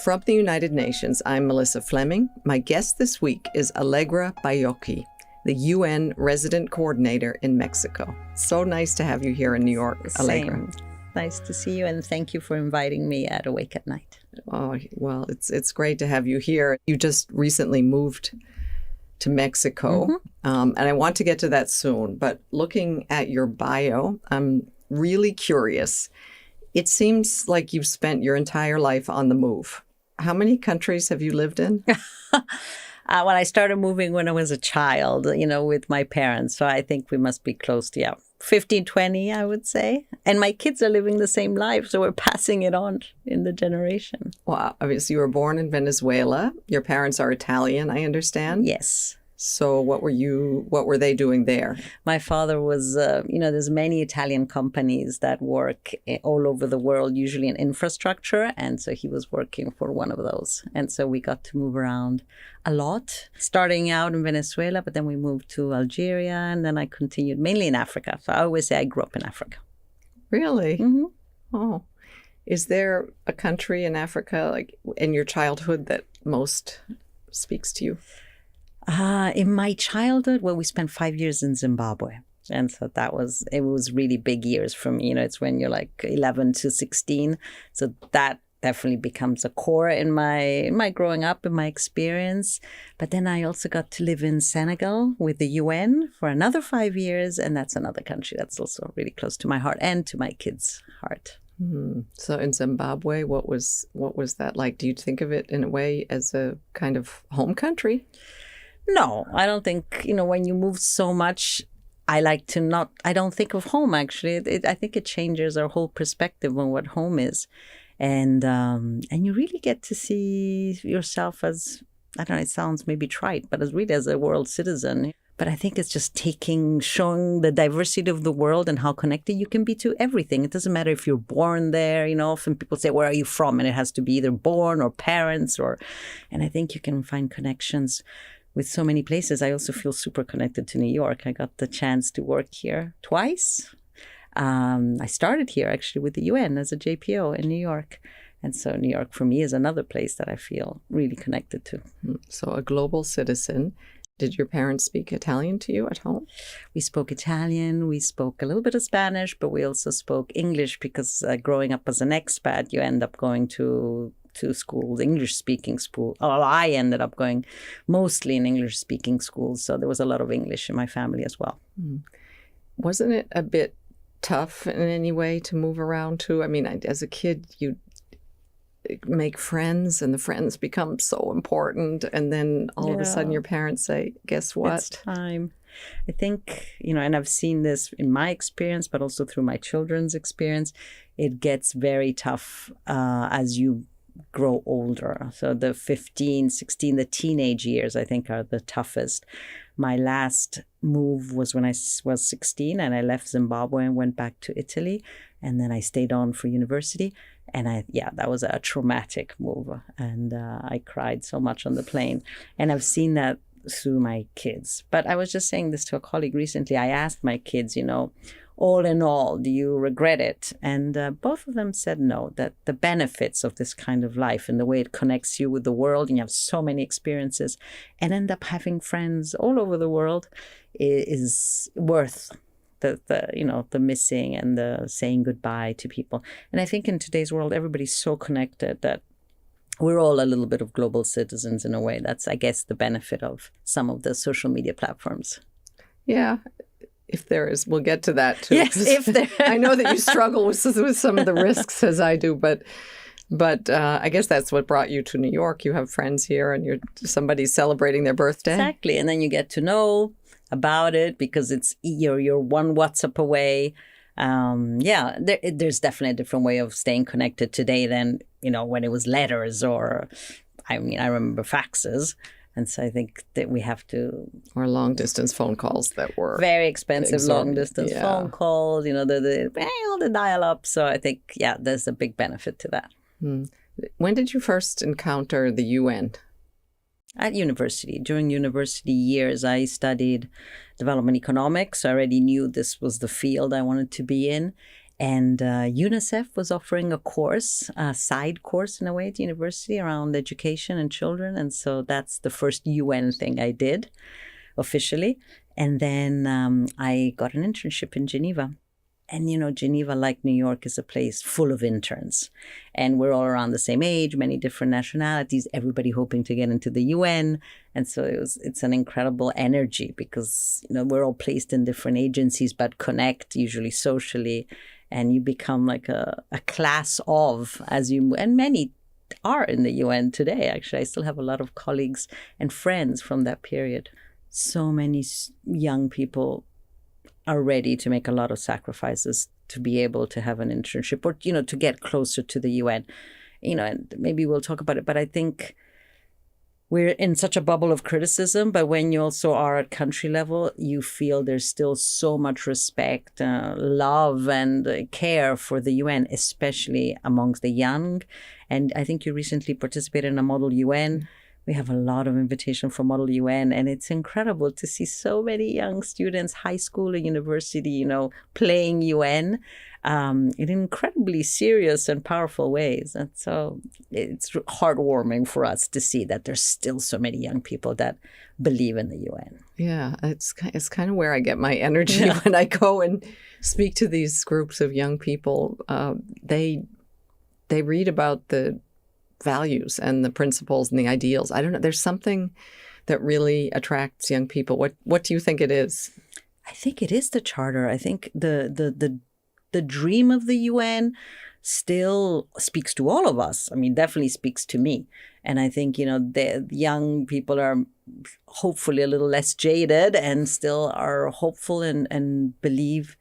From the United Nations, I'm Melissa Fleming. My guest this week is Allegra Baiocchi, the UN resident coordinator in Mexico. So nice to have you here in New York, Allegra. Same. Nice to see you, and thank you for inviting me at Awake at Night. Oh, well, it's great to have you here. You just recently moved to Mexico, and I want to get to that soon. But looking at your bio, I'm really curious. It seems like you've spent your entire life on the move. How many countries have you lived in? When I started moving when I was a child, with my parents. So I think we must be close to, 15, 20, I would say. And my kids are living the same life. So we're passing it on in the generation. Wow. Obviously, you were born in Venezuela. Your parents are Italian, I understand. Yes. So what were they doing there? My father was, there's many Italian companies that work all over the world, usually in infrastructure. And so he was working for one of those. And so we got to move around a lot, starting out in Venezuela, but then we moved to Algeria, and then I continued mainly in Africa. So I always say I grew up in Africa. Really? Mm-hmm. Oh. Is there a country in Africa, like in your childhood, that most speaks to you? In my childhood, we spent 5 years in Zimbabwe. And so it was really big years for me. It's when you're like 11 to 16. So that definitely becomes a core in my growing up, in my experience. But then I also got to live in Senegal with the UN for another 5 years. And that's another country that's also really close to my heart and to my kids' heart. So in Zimbabwe, what was that like? Do you think of it in a way as a kind of home country? No, I don't think, when you move so much, I don't think of home, actually. I think it changes our whole perspective on what home is. And you really get to see yourself as, I don't know, it sounds maybe trite, but as a world citizen. But I think it's just showing the diversity of the world and how connected you can be to everything. It doesn't matter if you're born there. Often people say, where are you from? And it has to be either born or parents and I think you can find connections with so many places. I also feel super connected to New York. I got the chance to work here twice. I started here actually with the UN as a JPO in New York. And so New York for me is another place that I feel really connected to. So a global citizen. Did your parents speak Italian to you at home? We spoke Italian. We spoke a little bit of Spanish, but we also spoke English because growing up as an expat, you end up going to schools, English-speaking school. I ended up going mostly in English-speaking schools, so there was a lot of English in my family as well. Wasn't it a bit tough in any way to move around too? I mean, as a kid, you make friends, and the friends become so important, and then all of a sudden your parents say, guess what? It's time. I think, and I've seen this in my experience, but also through my children's experience, it gets very tough as you grow older. So the 15, 16, the teenage years, I think, are the toughest. My last move was when I was 16, and I left Zimbabwe and went back to Italy. And then I stayed on for university. And that was a traumatic move. And I cried so much on the plane. And I've seen that through my kids. But I was just saying this to a colleague recently. I asked my kids, all in all, do you regret it? And both of them said no, that the benefits of this kind of life and the way it connects you with the world, and you have so many experiences and end up having friends all over the world, is worth the missing and the saying goodbye to people. And I think in today's world, everybody's so connected that we're all a little bit of global citizens in a way. That's, I guess, the benefit of some of the social media platforms. Yeah. If there is, we'll get to that too. Yes, if there. I know that you struggle with some of the risks as I do, but I guess that's what brought you to New York. You have friends here, and somebody's celebrating their birthday. Exactly, and then you get to know about it because you're one WhatsApp away. There's definitely a different way of staying connected today than when it was letters or, I remember faxes. And so I think that we have to... Or long-distance phone calls that were... Very expensive long-distance phone calls, all the dial-up. So I think, there's a big benefit to that. When did you first encounter the UN? At university. During university years, I studied development economics. I already knew this was the field I wanted to be in. And UNICEF was offering a course, a side course in a way at the university around education and children. And so that's the first UN thing I did officially. And then I got an internship in Geneva. And, Geneva, like New York, is a place full of interns. And we're all around the same age, many different nationalities, everybody hoping to get into the UN. And so it's an incredible energy because, we're all placed in different agencies, but connect usually socially. And you become like a class of, and many are in the UN today, actually. I still have a lot of colleagues and friends from that period. So many young people are ready to make a lot of sacrifices to be able to have an internship or, to get closer to the UN. And maybe we'll talk about it, but I think we're in such a bubble of criticism, but when you also are at country level, you feel there's still so much respect, love, and care for the UN, especially amongst the young. And I think you recently participated in a Model UN. We have a lot of invitation for Model UN, and it's incredible to see so many young students, high school and university, playing UN in incredibly serious and powerful ways. And so it's heartwarming for us to see that there's still so many young people that believe in the UN. Yeah, it's kind of where I get my energy when I go and speak to these groups of young people. They read about the values and the principles and the ideals. I don't know. There's something that really attracts young people. What do you think it is? I think it is the charter. I think the dream of the UN still speaks to all of us. I mean, definitely speaks to me. And I think, the young people are hopefully a little less jaded and still are hopeful and believe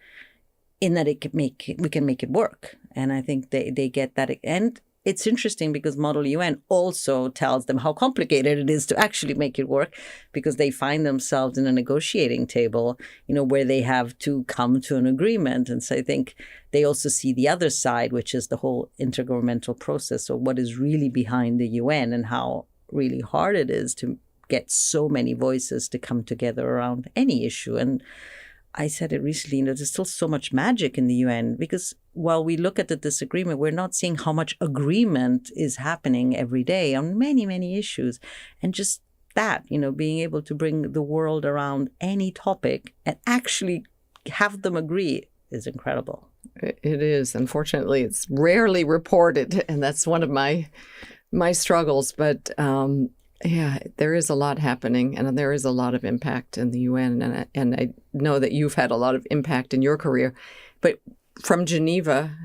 in that we can make it work. And I think they get that. And it's interesting because Model UN also tells them how complicated it is to actually make it work because they find themselves in a negotiating table, where they have to come to an agreement. And so I think they also see the other side, which is the whole intergovernmental process. So what is really behind the UN and how really hard it is to get so many voices to come together around any issue. And I said it recently, there's still so much magic in the UN because while we look at the disagreement, we're not seeing how much agreement is happening every day on many, many issues. And just that, being able to bring the world around any topic and actually have them agree is incredible. It is. Unfortunately, it's rarely reported. And that's one of my struggles. But yeah, there is a lot happening and there is a lot of impact in the UN. And I know that you've had a lot of impact in your career. But from Geneva,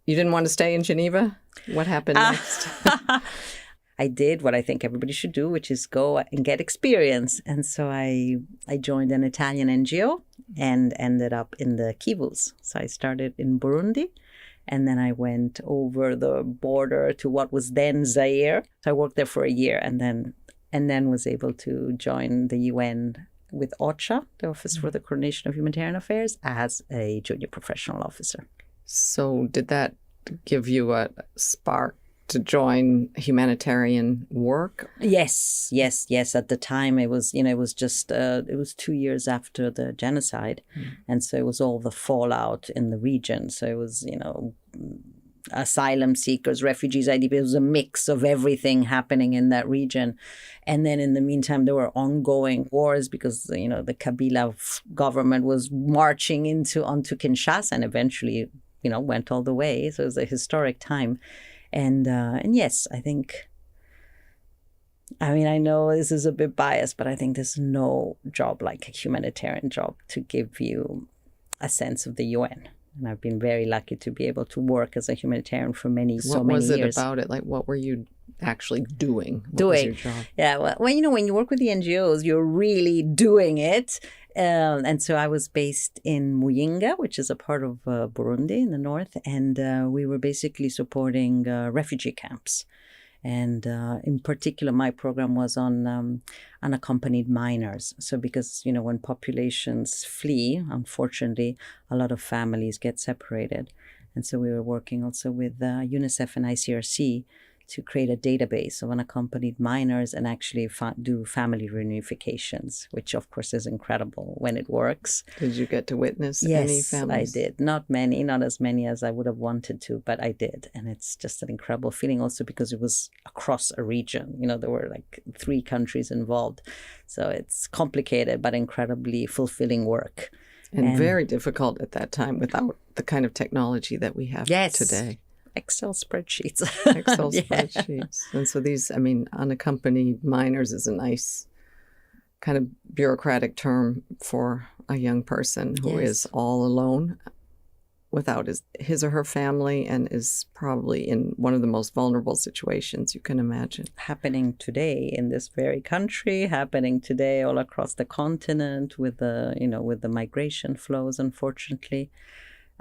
you didn't want to stay in Geneva? What happened next? I did what I think everybody should do, which is go and get experience. And so I joined an Italian NGO and ended up in the Kivus. So I started in Burundi. And then I went over the border to what was then Zaire. So I worked there for a year and then was able to join the UN with OCHA, the Office for the Coordination of Humanitarian Affairs, as a junior professional officer. So did that give you a spark to join humanitarian work? Yes. At the time, it was just, it was 2 years after the genocide. And so it was all the fallout in the region. So it was, asylum seekers, refugees, IDPs. It was a mix of everything happening in that region. And then in the meantime, there were ongoing wars because, the Kabila government was marching onto Kinshasa and eventually, went all the way. So it was a historic time. And yes, I know this is a bit biased, but I think there's no job like a humanitarian job to give you a sense of the UN. And I've been very lucky to be able to work as a humanitarian for many years. What was it about it? Like, what were you actually doing? What was your job? Yeah, well, when you work with the NGOs, you're really doing it. And so I was based in Muyinga, which is a part of Burundi in the north. And we were basically supporting refugee camps. And in particular, my program was on unaccompanied minors. So because, when populations flee, unfortunately, a lot of families get separated. And so we were working also with UNICEF and ICRC to create a database of unaccompanied minors and actually do family reunifications, which of course is incredible when it works. Did you get to witness Yes, any families? I did. Not many, not as many as I would have wanted to, but I did. And it's just an incredible feeling also because it was across a region. There were like 3 countries involved. So it's complicated, but incredibly fulfilling work. And very difficult at that time without the kind of technology that we have today. Excel spreadsheets. Excel spreadsheets. And so these, unaccompanied minors is a nice kind of bureaucratic term for a young person who is all alone without his or her family and is probably in one of the most vulnerable situations you can imagine. Happening today in this very country, happening today all across the continent with the migration flows, unfortunately.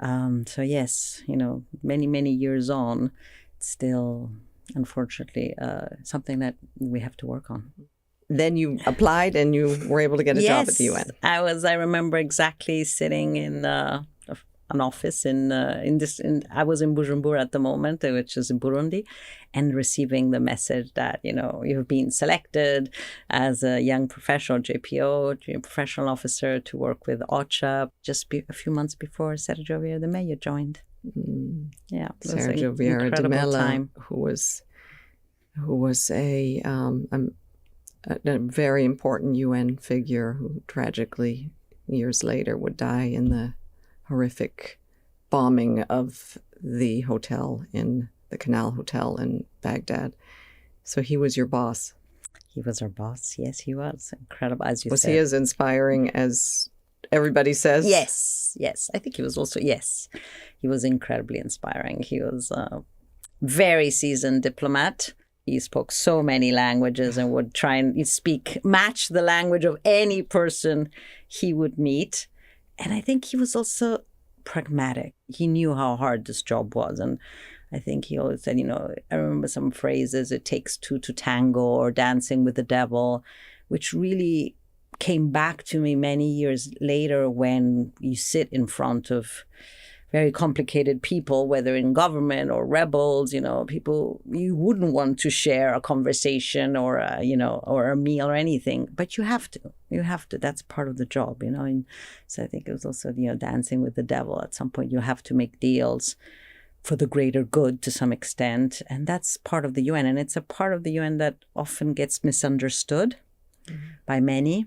So yes, many, many years on, it's still, unfortunately, something that we have to work on. Then you applied and you were able to get a job at the UN. I remember exactly sitting in an office I was in Bujumbura at the moment, which is in Burundi, and receiving the message that, you've been selected as a young professional JPO, professional officer to work with OCHA just a few months before Sergio Vieira de Mello joined. Yeah. Sergio Vieira de Mello, who was a very important UN figure who tragically years later would die in the horrific bombing of the Canal Hotel in Baghdad. So he was your boss. He was our boss. Yes, he was. Incredible, as you said. Was he as inspiring as everybody says? Yes. I think he was also, he was incredibly inspiring. He was a very seasoned diplomat. He spoke so many languages and would try and match the language of any person he would meet. And I think he was also pragmatic. He knew how hard this job was. And I think he always said, I remember some phrases, it takes 2 to tango, or dancing with the devil, which really came back to me many years later when you sit in front of very complicated people, whether in government or rebels, people you wouldn't want to share a conversation or a meal or anything, but you have to. That's part of the job, And so I think it was also, dancing with the devil. At some point, you have to make deals for the greater good to some extent, and that's part of the UN. And it's a part of the UN that often gets misunderstood by many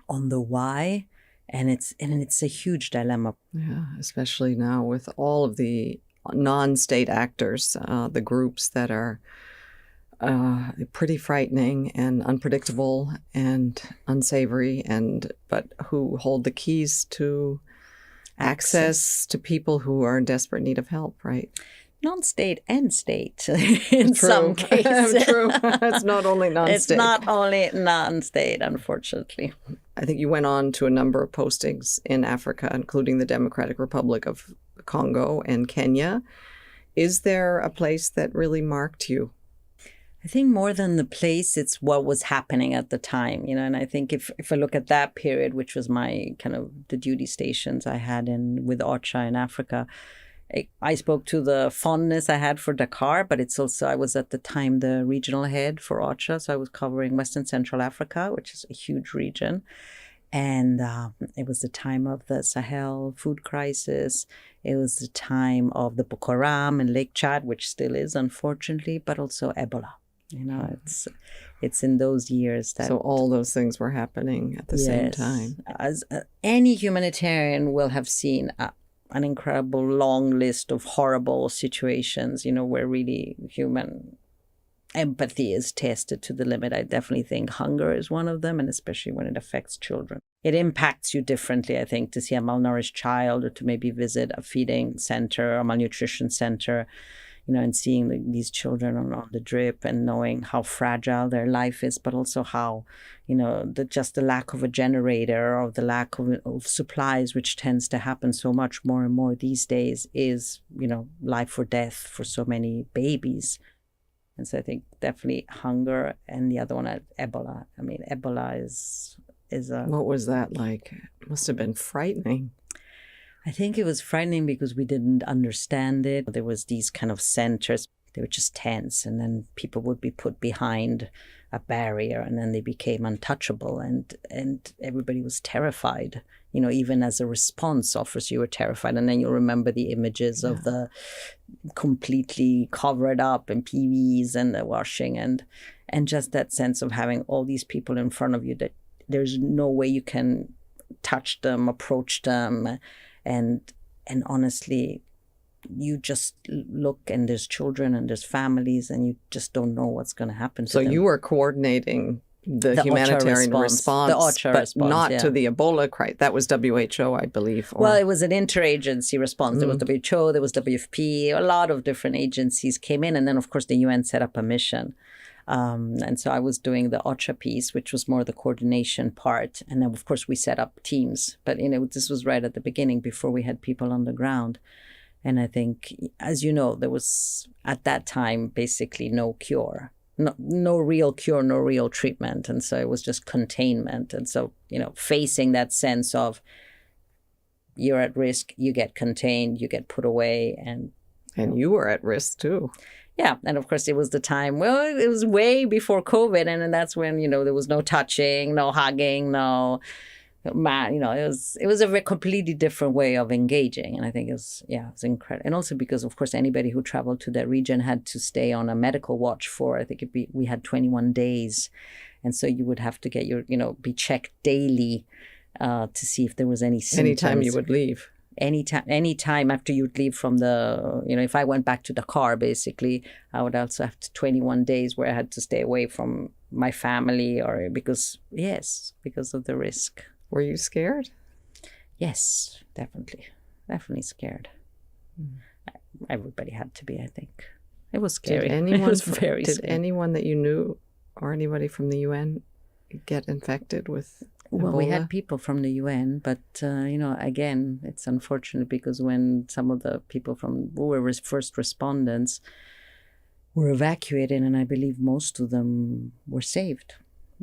on the why. And it's a huge dilemma. Yeah, especially now with all of the non-state actors, the groups that are pretty frightening and unpredictable and unsavory, but who hold the keys to access to people who are in desperate need of help, right? Non-state and state in some cases. True. It's not only non-state. It's not only non-state, unfortunately. I think you went on to a number of postings in Africa, including the Democratic Republic of Congo and Kenya. Is there a place that really marked you? I think more than the place, it's what was happening at the time, and I think if I look at that period, which was my kind of the duty stations I had with OCHA in Africa, I spoke to the fondness I had for Dakar, but it's also, I was at the time the regional head for OCHA, so I was covering Western Central Africa, which is a huge region. And it was the time of the Sahel food crisis. It was the time of the Boko Haram in Lake Chad, which still is, unfortunately, but also Ebola. It's in those years that... So all those things were happening at the same time. As any humanitarian will have seen an incredible long list of horrible situations, where really human empathy is tested to the limit. I definitely think hunger is one of them, and especially when it affects children. It impacts you differently, I think, to see a malnourished child or to maybe visit a feeding center, a malnutrition center, and seeing these children on the drip and knowing how fragile their life is, but also how, just the lack of a generator or the lack of supplies, which tends to happen so much more and more these days, is, life or death for so many babies. And so I think definitely hunger, and the other one, Ebola. Ebola is a... What was that like? It must have been frightening. I think it was frightening because we didn't understand it. There was these kind of centers. they were just tense, and then people would be put behind a barrier, and then they became untouchable, and everybody was terrified. Even as a response officer, you were terrified, and then you'll remember the images of the completely covered up and PVs and the washing, and just that sense of having all these people in front of you that there's no way you can touch them, approach them, and honestly, you just look, and there's children and there's families, and you just don't know what's going to happen to them. So you were coordinating the humanitarian response, the OCHA but response, not to the Ebola crisis. That was WHO, I believe. Well, it was an interagency response. There was WHO, there was WFP, a lot of different agencies came in, and then of course the UN set up a mission. And so I was doing the OCHA piece, which was more the coordination part. And then, of course, we set up teams. But, this was right at the beginning before we had people on the ground. And I think, as you know, there was at that time basically no cure, no real cure, no real treatment. And so it was just containment. And so, facing that sense of you're at risk, you get contained, you get put away. And you were at risk too. Yeah. And of course, it was the time, it was way before COVID. And then that's when, there was no touching, no hugging, no, it was a completely different way of engaging. And I think it was incredible. And also because, of course, anybody who traveled to that region had to stay on a medical watch for, I think we had 21 days. And so you would have to get be checked daily to see if there was any symptoms. Anytime you would leave. Anytime after you'd leave from the, if I went back to Dakar, basically, I would also have 21 days where I had to stay away from my family because of the risk. Were you scared? Yes, definitely. Definitely scared. Everybody had to be, I think. It was scary. It was very scary. Did anyone that you knew or anybody from the UN get infected with Ebola? Well, we had people from the UN, but, again, it's unfortunate because when some of the people who were first respondents were evacuated, and I believe most of them were saved.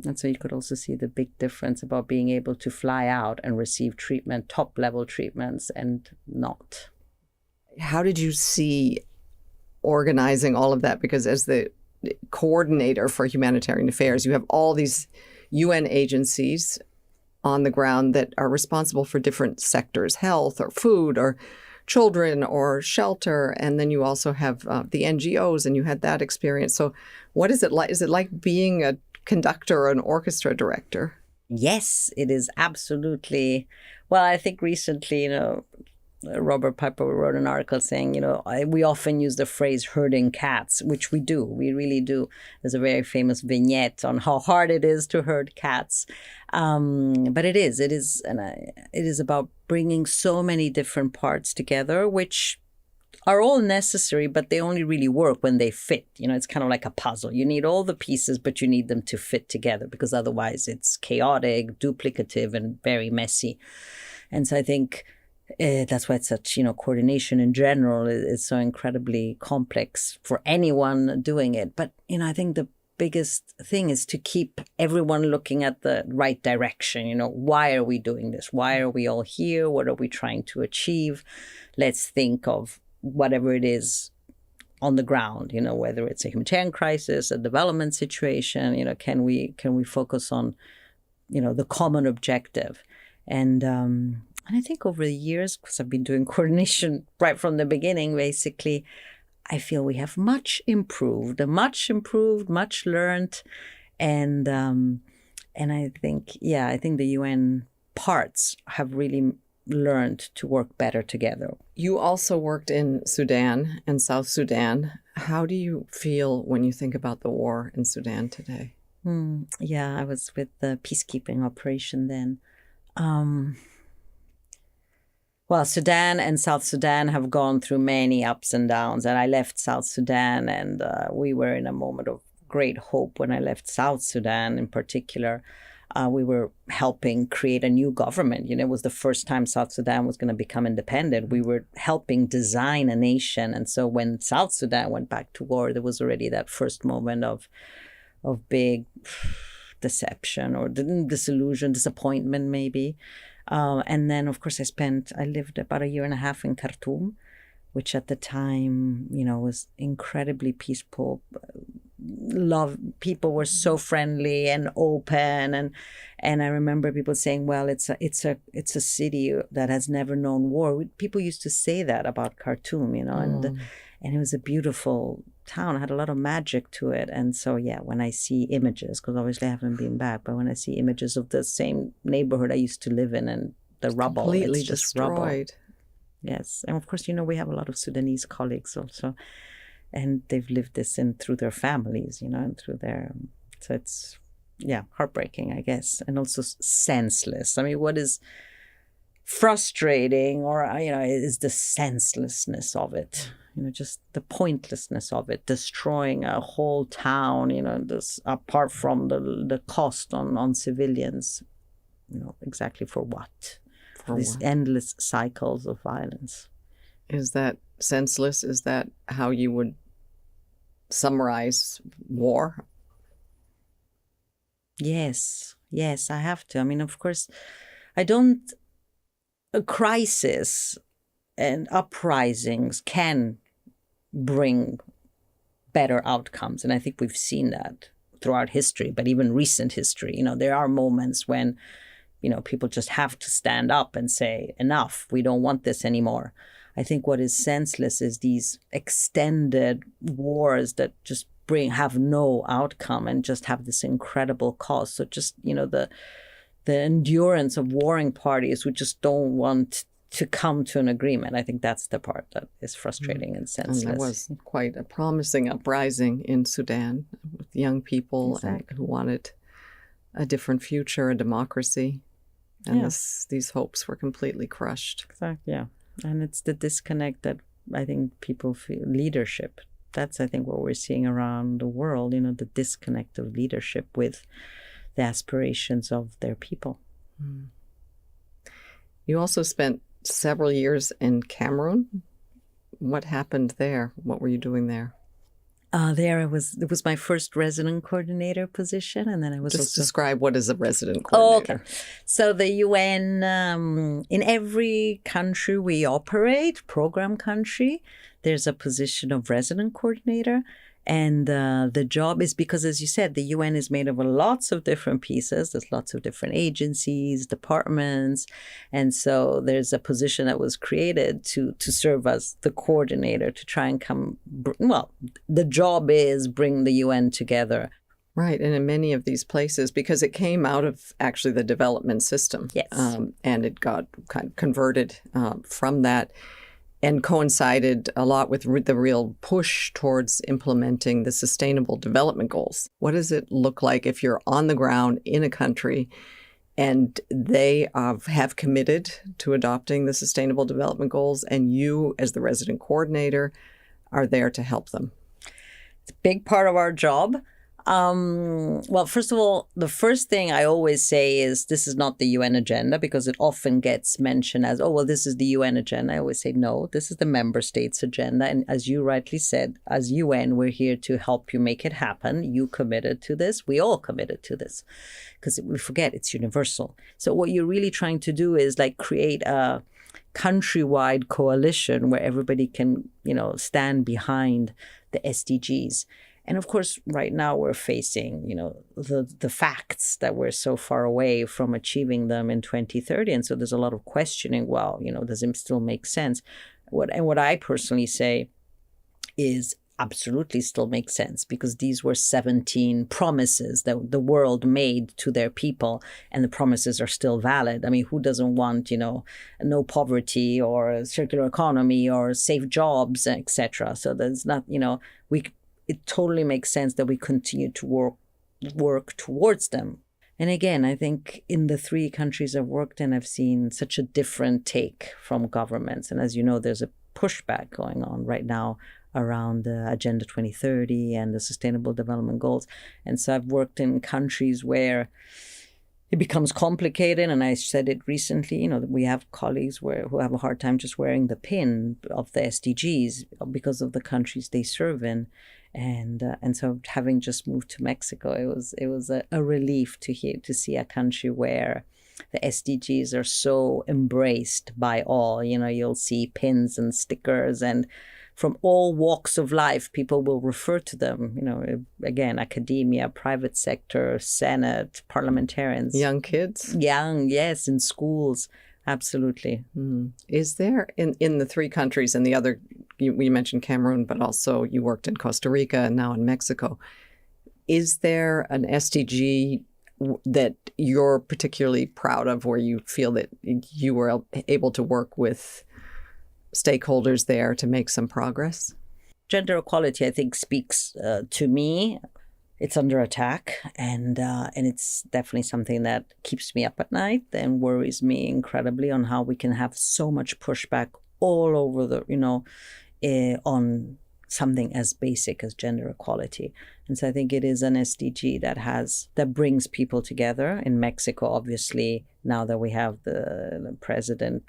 And so you could also see the big difference about being able to fly out and receive treatment, top-level treatments, and not. How did you see organizing all of that? Because as the coordinator for humanitarian affairs, you have all these UN agencies on the ground that are responsible for different sectors, health or food or children or shelter. And then you also have the NGOs, and you had that experience. So what is it like? Is it like being a conductor or an orchestra director? Yes, it is absolutely. Well, I think recently, Robert Piper wrote an article saying, we often use the phrase herding cats, which we do. We really do. There's a very famous vignette on how hard it is to herd cats. But it is about bringing so many different parts together, which are all necessary, but they only really work when they fit. It's kind of like a puzzle. You need all the pieces, but you need them to fit together because otherwise it's chaotic, duplicative, and very messy. And so I think that's why it's such, coordination in general is so incredibly complex for anyone doing it. But, I think the biggest thing is to keep everyone looking at the right direction. Why are we doing this? Why are we all here? What are we trying to achieve? Let's think of whatever it is on the ground, whether it's a humanitarian crisis, a development situation, can we focus on, the common objective? And I think over the years, because I've been doing coordination right from the beginning, basically, I feel we have much improved, much learned. And I think, the UN parts have really learned to work better together. You also worked in Sudan and South Sudan. How do you feel when you think about the war in Sudan today? I was with the peacekeeping operation then. Well, Sudan and South Sudan have gone through many ups and downs, and I left South Sudan, and we were in a moment of great hope when I left South Sudan in particular. We were helping create a new government. It was the first time South Sudan was going to become independent. We were helping design a nation. And so when South Sudan went back to war, there was already that first moment of big deception or disillusion, disappointment maybe. And then, of course, I lived about a year and a half in Khartoum, which at the time, was incredibly peaceful. Love, people were so friendly and open, and I remember people saying, well, it's a city that has never known war. People used to say that about Khartoum, and it was a beautiful town. It had a lot of magic to it. And so, yeah, when I see images, because obviously I haven't been back, but when I see images of the same neighborhood I used to live in and the rubble, completely it's just destroyed. Rubble. Yes, and of course, we have a lot of Sudanese colleagues also, and they've lived this through their families, and through their. So it's, heartbreaking, I guess, and also senseless. I mean, what is frustrating, or is the senselessness of it. Just the pointlessness of it, destroying a whole town. This apart from the cost on civilians. Exactly for what? These endless cycles of violence. Is that senseless? Is that how you would summarize war? Yes, I have to. I mean, of course, I don't. A crisis and uprisings can bring better outcomes, and I think we've seen that throughout history, but even recent history. There are moments when people just have to stand up and say, enough, we don't want this anymore. I think what is senseless is these extended wars that just have no outcome and just have this incredible cost. So just, the endurance of warring parties who just don't want to come to an agreement. I think that's the part that is frustrating and senseless. And there was quite a promising uprising in Sudan with young people who wanted a different future, a democracy. And these hopes were completely crushed. Exactly, yeah. And it's the disconnect that I think people feel. Leadership. That's, I think, what we're seeing around the world, the disconnect of leadership with the aspirations of their people. You also spent several years in Cameroon. What happened there? What were you doing there? It was my first resident coordinator position, and then I was just also... describe what is a resident coordinator. Okay. So the UN, in every country we operate, program country, there's a position of resident coordinator. And the job is, because, as you said, the UN is made of lots of different pieces. There's lots of different agencies, departments. And so there's a position that was created to serve as the coordinator to try and the job is bring the UN together. Right. And in many of these places, because it came out of actually the development system. Yes. And it got kind of converted from that. And coincided a lot with the real push towards implementing the Sustainable Development Goals. What does it look like if you're on the ground in a country and they have committed to adopting the Sustainable Development Goals, and you, as the resident coordinator, are there to help them? It's a big part of our job. Well, first of all, the first thing I always say is this is not the UN agenda, because it often gets mentioned as, oh, well, this is the UN agenda. I always say, no, this is the member states' agenda. And as you rightly said, as UN, we're here to help you make it happen. You committed to this. We all committed to this, because we forget it's universal. So what you're really trying to do is create a countrywide coalition where everybody can, stand behind the SDGs. And of course, right now we're facing, the facts that we're so far away from achieving them in 2030. And so there's a lot of questioning, does it still make sense? What I personally say is absolutely still makes sense, because these were 17 promises that the world made to their people, and the promises are still valid. I mean, who doesn't want, no poverty or a circular economy or safe jobs, etc. So there's not, it totally makes sense that we continue to work towards them. And again, I think in the 3 countries I've worked in, I've seen such a different take from governments. And as you know, there's a pushback going on right now around the Agenda 2030 and the Sustainable Development Goals. And so I've worked in countries where it becomes complicated. And I said it recently, we have colleagues who have a hard time just wearing the pin of the SDGs because of the countries they serve in. And so having just moved to Mexico, it was a relief to see a country where the SDGs are so embraced by all. You'll see pins and stickers, and from all walks of life, people will refer to them. Again, academia, private sector, Senate, parliamentarians. Young kids? Young, yes, in schools. Absolutely. Is there, in the 3 countries and the other, we mentioned Cameroon, but also you worked in Costa Rica and now in Mexico, is there an SDG that you're particularly proud of, where you feel that you were able to work with stakeholders there to make some progress? Gender equality, I think, speaks to me. It's under attack, and it's definitely something that keeps me up at night and worries me incredibly on how we can have so much pushback all over on something as basic as gender equality. And so I think it is an SDG that brings people together. In Mexico, obviously, now that we have the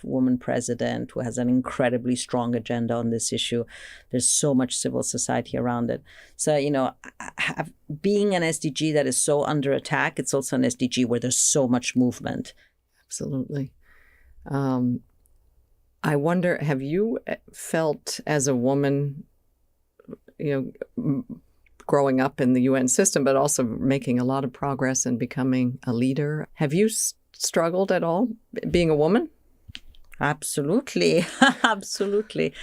woman president who has an incredibly strong agenda on this issue, there's so much civil society around it. So, being an SDG that is so under attack, it's also an SDG where there's so much movement. Absolutely. I wonder, have you felt as a woman, growing up in the UN system, but also making a lot of progress and becoming a leader, have you struggled at all being a woman? Absolutely. Absolutely.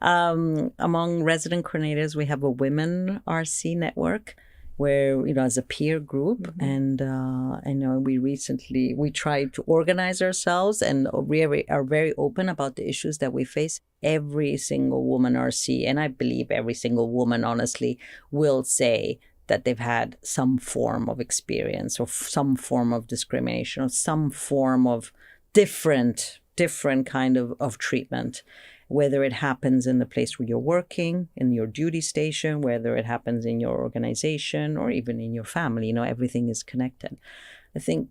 Among resident coordinators, we have a women RC network where, as a peer group, and I know we tried to organize ourselves, and we are very open about the issues that we face. Every single woman RC, and I believe every single woman, honestly, will say that they've had some form of experience or some form of discrimination or some form of different kind of treatment, whether it happens in the place where you're working, in your duty station, whether it happens in your organization or even in your family. Everything is connected. I think,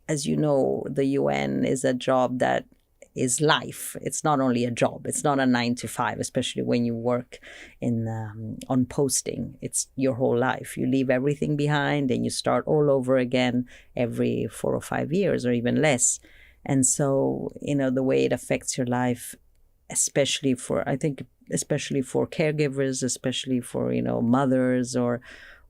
as you know, the UN is a job that is life. It's not only a job. It's not a 9 to 5, especially when you work on posting. It's your whole life. You leave everything behind and you start all over again every 4 or 5 years or even less. And so, the way it affects your life, especially for caregivers, especially for, mothers or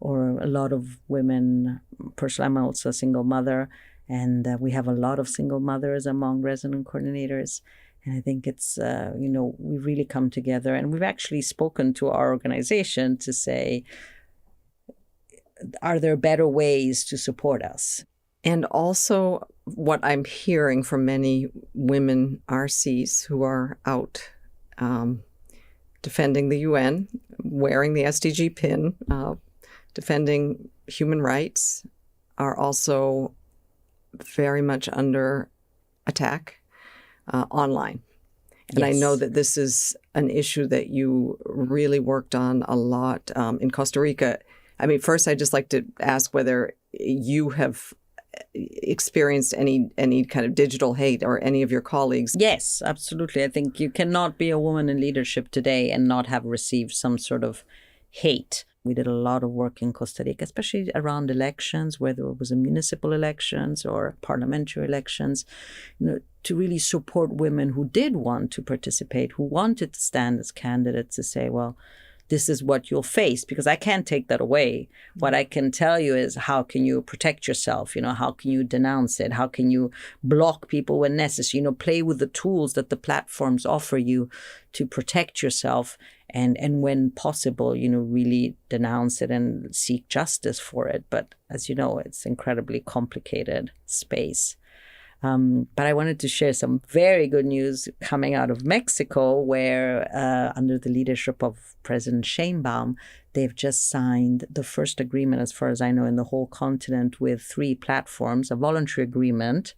a lot of women. Personally, I'm also a single mother, and we have a lot of single mothers among resident coordinators. And I think it's, we really come together, and we've actually spoken to our organization to say, are there better ways to support us? And also, what I'm hearing from many women RCs who are out defending the UN, wearing the SDG pin, defending human rights, are also very much under attack online. And yes. I know that this is an issue that you really worked on a lot in Costa Rica. I mean, first, I'd just like to ask whether you have experienced any kind of digital hate, or any of your colleagues. Yes, absolutely. I think you cannot be a woman in leadership today and not have received some sort of hate. We did a lot of work in Costa Rica, especially around elections, whether it was in municipal elections or parliamentary elections, to really support women who did want to participate, who wanted to stand as candidates, to say, well, this is what you'll face, because I can't take that away. What I can tell you is, how can you protect yourself? How can you denounce it? How can you block people when necessary? Play with the tools that the platforms offer you to protect yourself, and when possible, really denounce it and seek justice for it. But as you know, it's incredibly complicated space. But I wanted to share some very good news coming out of Mexico, where under the leadership of President Sheinbaum, they've just signed the first agreement, as far as I know, in the whole continent with 3 platforms, a voluntary agreement.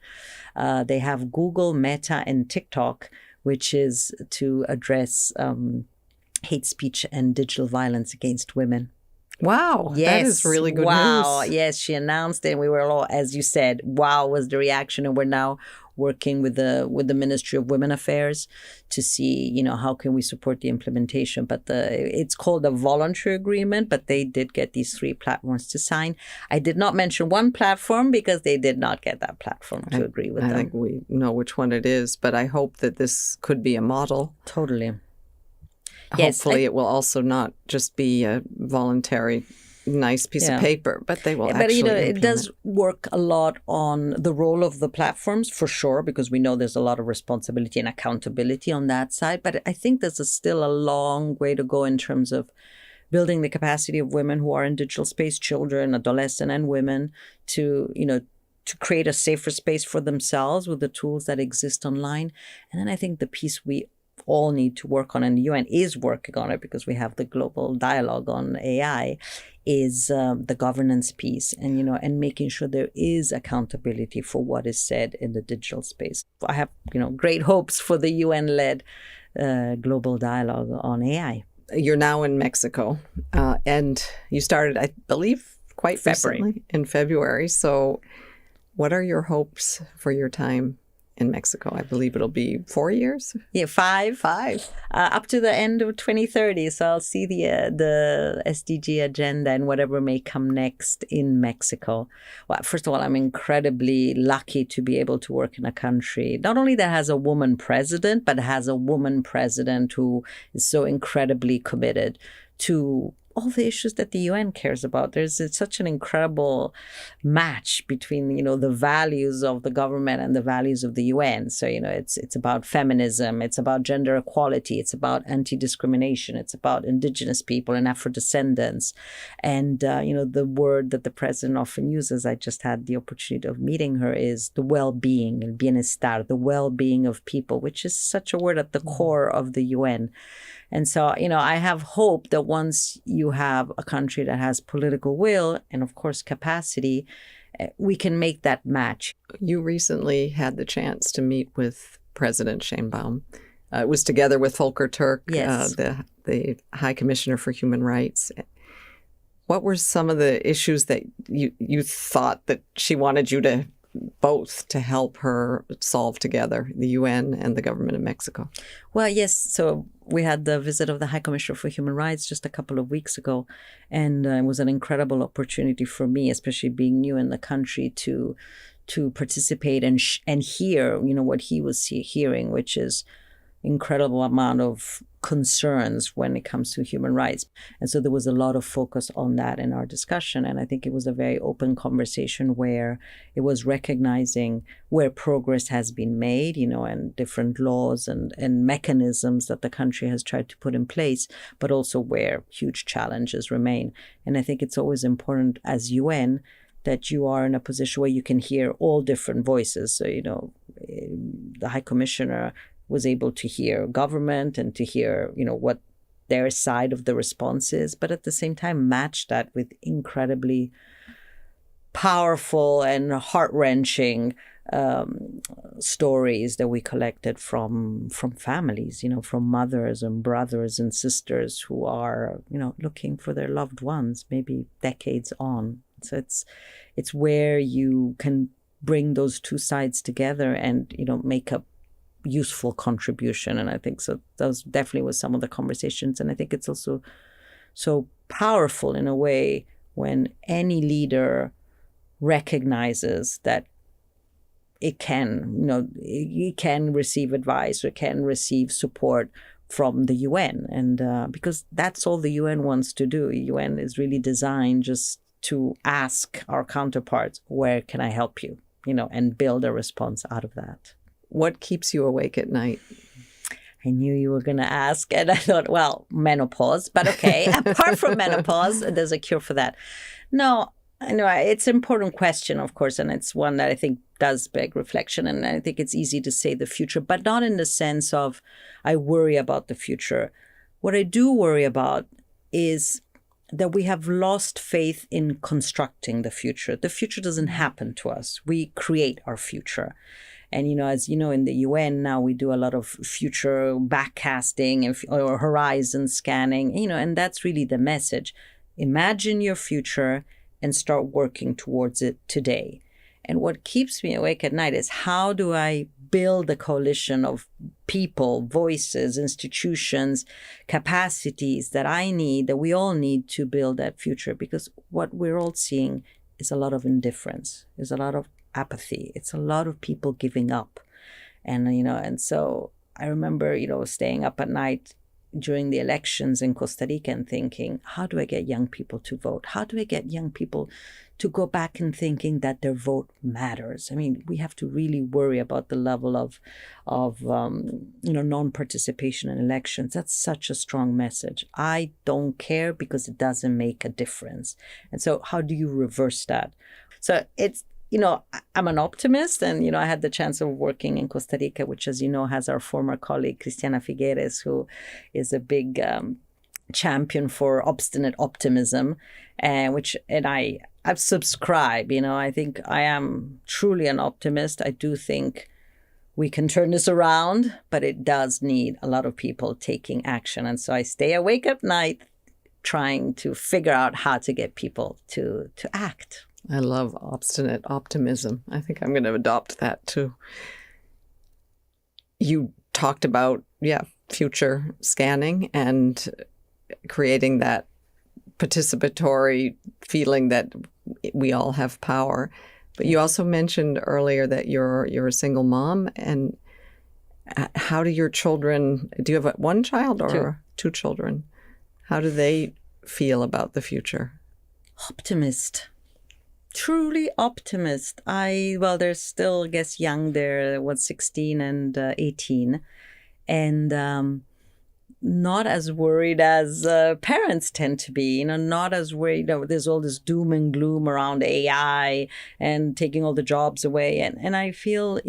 They have Google, Meta, and TikTok, which is to address hate speech and digital violence against women. Wow, yes. That is really good news. Yes, she announced it, and we were all, as you said, wow was the reaction, and we're now working with the Ministry of Women Affairs to see, how can we support the implementation. But it's called a voluntary agreement, but they did get these 3 platforms to sign. I did not mention one platform because they did not get that platform to agree with them. I think we know which one it is, but I hope that this could be a model. Totally. Hopefully it will also not just be a voluntary nice piece of paper, but they will actually implement. It does work a lot on the role of the platforms for sure, because we know there's a lot of responsibility and accountability on that side. But I think there's still a long way to go in terms of building the capacity of women who are in digital space, children, adolescents, and women to create a safer space for themselves with the tools that exist online. And then I think the piece we all need to work on, and the UN is working on it because we have the global dialogue on AI, is the governance piece, and and making sure there is accountability for what is said in the digital space. I have great hopes for the UN-led global dialogue on AI. You're now in Mexico, and you started, I believe, quite recently in February. So, what are your hopes for your time in Mexico? I believe it'll be 4 years. Yeah, 5. Up to the end of 2030. So I'll see the SDG agenda and whatever may come next in Mexico. Well, first of all, I'm incredibly lucky to be able to work in a country not only that has a woman president, but has a woman president who is so incredibly committed to all the issues that the UN cares about. There's such an incredible match between, the values of the government and the values of the UN. So, it's about feminism, it's about gender equality, it's about anti-discrimination, it's about indigenous people and Afro-descendants. And, the word that the president often uses, I just had the opportunity of meeting her, is the well-being, el bienestar, the well-being of people, which is such a word at the core of the UN. And so, I have hope that once you have a country that has political will and, of course, capacity, we can make that match. You recently had the chance to meet with President Sheinbaum. It was together with Volker Turk, yes. The High Commissioner for Human Rights. What were some of the issues that you thought that she wanted you to both to help her solve together, the UN and the government of Mexico? Well, yes. So we had the visit of the High Commissioner for Human Rights just a couple of weeks ago. And it was an incredible opportunity for me, especially being new in the country, to participate and hear, what he was hearing, which is incredible amount of concerns when it comes to human rights. And so there was a lot of focus on that in our discussion. And I think it was a very open conversation where it was recognizing where progress has been made, and different laws and mechanisms that the country has tried to put in place, but also where huge challenges remain. And I think it's always important as UN that you are in a position where you can hear all different voices. So, the High Commissioner was able to hear government and to hear, what their side of the response is, but at the same time match that with incredibly powerful and heart-wrenching stories that we collected from families, from mothers and brothers and sisters who are, looking for their loved ones, maybe decades on. So it's where you can bring those two sides together and, make a useful contribution. And I think so those definitely was some of the conversations. And I think it's also so powerful in a way when any leader recognizes that it can, it can receive advice or can receive support from the UN. And because that's all the UN wants to do. UN is really designed just to ask our counterparts, where can I help you? And build a response out of that. What keeps you awake at night? I knew you were going to ask, and I thought, well, menopause. But okay, apart from menopause, there's a cure for that. No, I know it's an important question, of course, and it's one that I think does beg reflection. And I think it's easy to say the future, but not in the sense of I worry about the future. What I do worry about is that we have lost faith in constructing the future. The future doesn't happen to us. We create our future. And, as you know, in the UN now, we do a lot of future backcasting or horizon scanning, and that's really the message. Imagine your future and start working towards it today. And what keeps me awake at night is how do I build a coalition of people, voices, institutions, capacities that I need, that we all need to build that future? Because what we're all seeing is a lot of indifference, is a lot of apathy. It's a lot of people giving up. And, and so I remember, staying up at night during the elections in Costa Rica and thinking, how do I get young people to vote? How do I get young people to go back and thinking that their vote matters? I mean, we have to really worry about the level of non-participation in elections. That's such a strong message. I don't care because it doesn't make a difference. And so how do you reverse that? So it's, I'm an optimist, and, I had the chance of working in Costa Rica, which, as you know, has our former colleague, Cristiana Figueres, who is a big champion for obstinate optimism, and I subscribe, I think I am truly an optimist. I do think we can turn this around, but it does need a lot of people taking action. And so I stay awake at night trying to figure out how to get people to act. I love obstinate optimism. I think I'm going to adopt that too. You talked about, future scanning and creating that participatory feeling that we all have power. But you also mentioned earlier that you're a single mom. And how do your children, do you have one child or two children? How do they feel about the future? Optimist. Truly optimist. They're still, I guess, young. They're 16 and 18, and not as worried as parents tend to be. Not as worried. There's all this doom and gloom around AI and taking all the jobs away, and I feel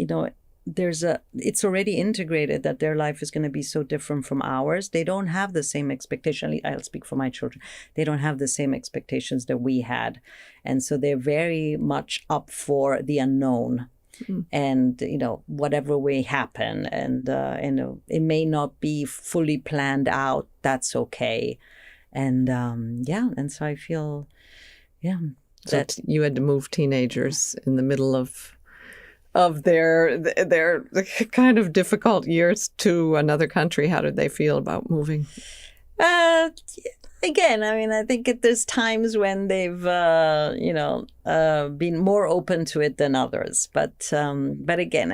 it's already integrated that their life is going to be so different from ours. They don't have the same expectation. I'll speak for my children. They don't have the same expectations that we had. And so they're very much up for the unknown. And, whatever may happen. And, it may not be fully planned out. That's okay. And, and so I feel, that you had to move teenagers in the middle of their kind of difficult years to another country. How did they feel about moving? Again, I think there's times when they've, been more open to it than others. But again,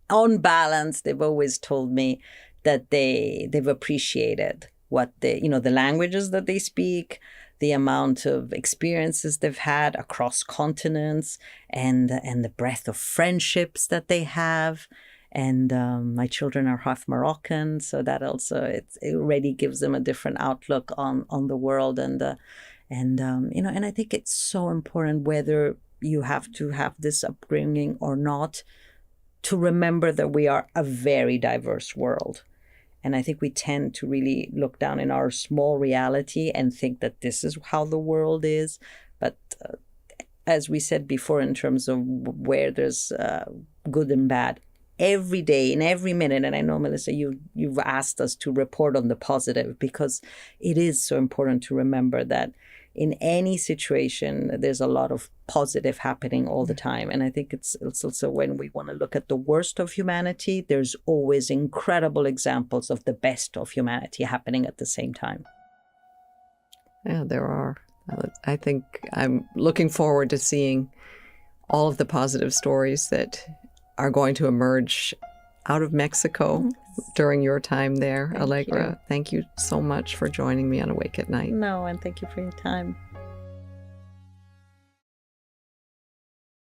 on balance, they've always told me that they've appreciated what the languages that they speak, the amount of experiences they've had across continents, and the breadth of friendships that they have. And my children are half Moroccan, so that also it already gives them a different outlook on the world. And I think it's so important, whether you have to have this upbringing or not, to remember that we are a very diverse world. And I think we tend to really look down in our small reality and think that this is how the world is. But as we said before, in terms of where there's good and bad, every day, in every minute, and I know, Melissa, you've asked us to report on the positive, because it is so important to remember that in any situation, there's a lot of positive happening all the time. And I think it's also, when we want to look at the worst of humanity, there's always incredible examples of the best of humanity happening at the same time. Yeah, there are. I think I'm looking forward to seeing all of the positive stories that are going to emerge out of Mexico during your time there, Allegra. Thank you so much for joining me on Awake at Night. No, and thank you for your time.